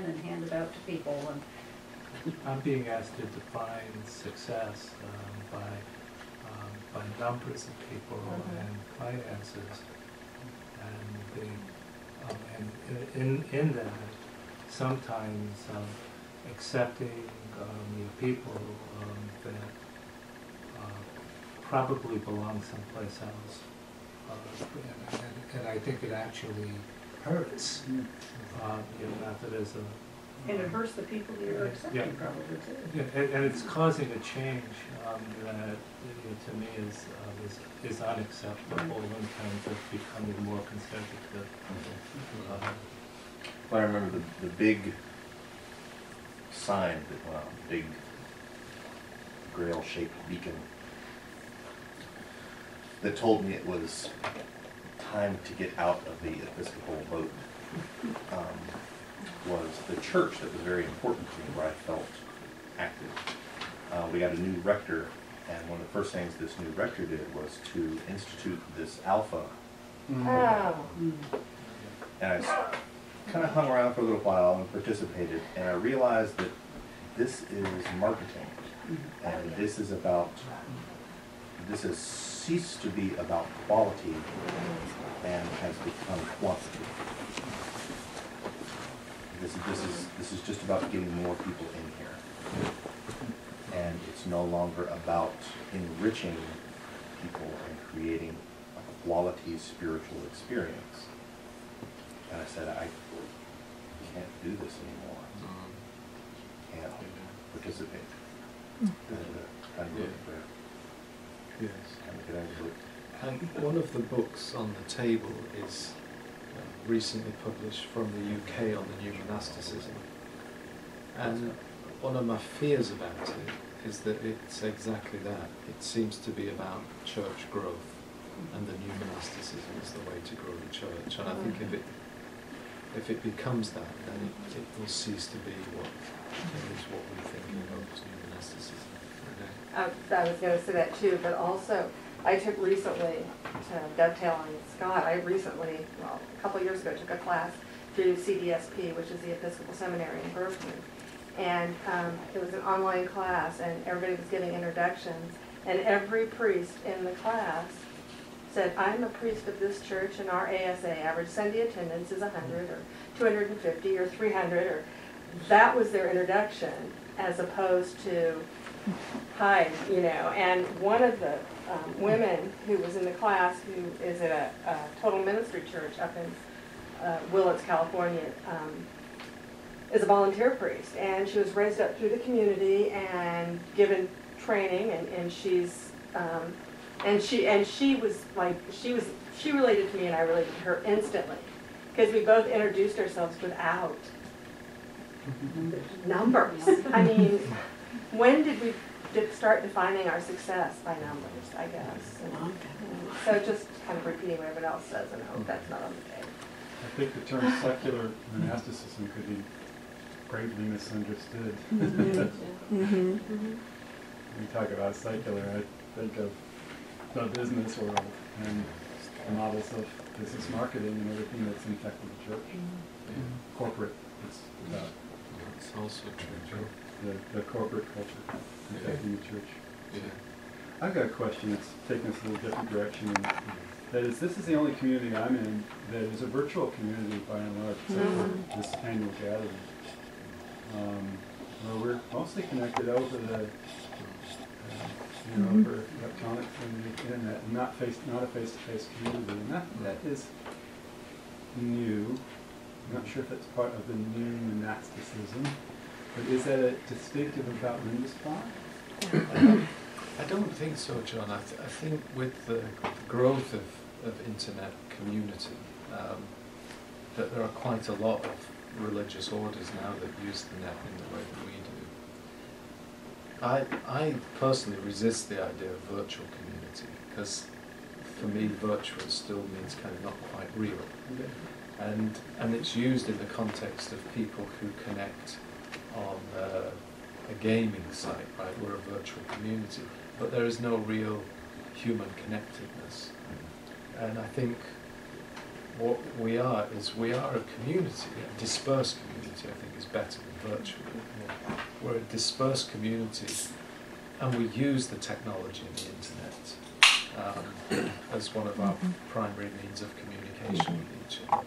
in and hand it out to people. And I'm being asked to define success by numbers of people and finances, and in that, sometimes accepting people that probably belong someplace else, and I think it actually hurts. Not that as a and it hurts the people that you're accepting, probably too. Yeah, and it's causing a change that to me is unacceptable in terms of becoming more conservative. Well, I remember the big sign, big grail-shaped beacon that told me it was time to get out of the Episcopal boat. Was the church that was very important to me, where I felt active. We got a new rector, and one of the first things this new rector did was to institute this alpha. Oh. And I kind of hung around for a little while and participated, and I realized that this is marketing, and this has ceased to be about quality and has become quantity. This is just about getting more people in here, and it's no longer about enriching people and creating a quality spiritual experience. And I said, I can't do this anymore. Can't participate. And one of the books on the table is recently published from the UK on the new monasticism. And one of my fears about it is that it's exactly that. It seems to be about church growth, and the new monasticism is the way to grow the church. And I think if it becomes that, then it will cease to be what we think of as new monasticism. I was going to say that too, but also I took recently, to dovetail on Scott, a couple of years ago, took a class through CDSP, which is the Episcopal Seminary in Berkeley. And it was an online class, and everybody was giving introductions, and every priest in the class said, I'm a priest of this church, and our ASA, average Sunday attendance, is 100 or 250 or 300, or that was their introduction, as opposed to, hi, and one of the women who was in the class, who is at a total ministry church up in Willits, California, is a volunteer priest, and she was raised up through the community and given training, and she related to me, and I related to her instantly, because we both introduced ourselves without numbers. I mean, when did we start defining our success by numbers, I guess? And so just kind of repeating what everyone else says, and I hope that's not on the table. I think the term secular monasticism could be gravely misunderstood. When we talk about secular, I think of the business world and the models of business marketing and everything that's infected the church. Corporate, it's also true. The corporate culture infecting the church. I've got a question that's taking us a little different direction. And that is, this is the only community I'm in that is a virtual community by and large, except for this annual gathering. Where we're mostly connected over the, over electronics and the internet, and not a face-to-face community. And that is new. I'm not sure if it's part of the new monasticism, but is that distinctive about Lindisfarne? I don't think so, John. I think with the growth of internet community, that there are quite a lot of religious orders now that use the net in the way that we do. I personally resist the idea of virtual community, because for me virtual still means kind of not quite real. And it's used in the context of people who connect on a gaming site, right? We're a virtual community, but there is no real human connectedness. And I think what we are is we are a community, a dispersed community, I think is better than virtual. We're a dispersed community, and we use the technology and the internet as one of our primary means of communication with each other.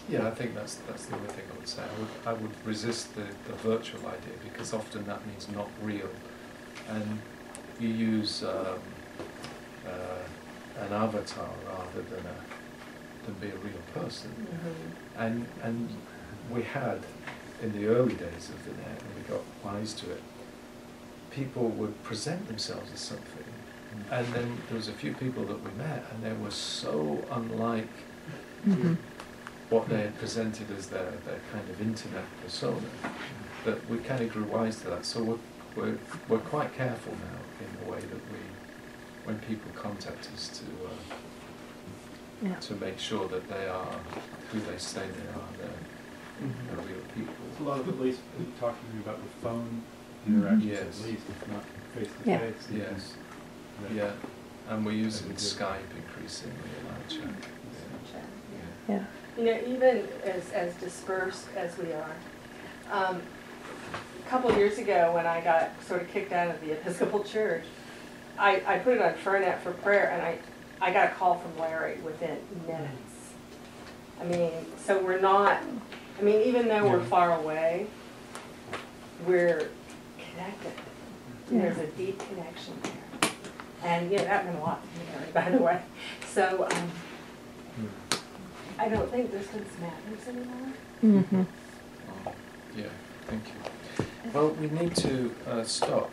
Yeah, I think that's the only thing I would say. I would resist the virtual idea, because often that means not real, and you use an avatar rather than be a real person. And we had, in the early days of the net, and we got wise to it, people would present themselves as something, and then there was a few people that we met, and they were so unlike what they had presented as their kind of internet persona, that we kind of grew wise to that. So we're quite careful now in the way that when people contact us, to make sure that they are who they say they are. They're real people. It's a lot of, at least talking about the phone interactions, Yes. at least, if not face to Yeah. face. Yes. Yeah, and we're using Skype increasingly in our chat. Yeah. You know, even as dispersed as we are, a couple of years ago when I got sort of kicked out of the Episcopal Church, I put it on Fernet for prayer, and I got a call from Larry within minutes. I mean, so we're not, I mean, even though we're far away, we're connected. There's a deep connection there. And, yeah, that meant a lot to me, Larry, by the way. So, I don't think distance matters anymore. Oh, yeah, thank you. Well, we need to stop.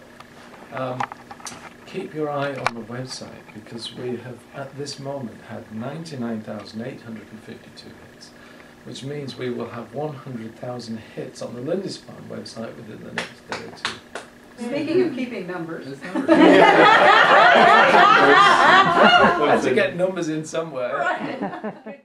Keep your eye on the website, because we have, at this moment, had 99,852 hits, which means we will have 100,000 hits on the Lindisfarne website within the next day or two. Speaking of keeping numbers. Had to get numbers in somewhere. Right.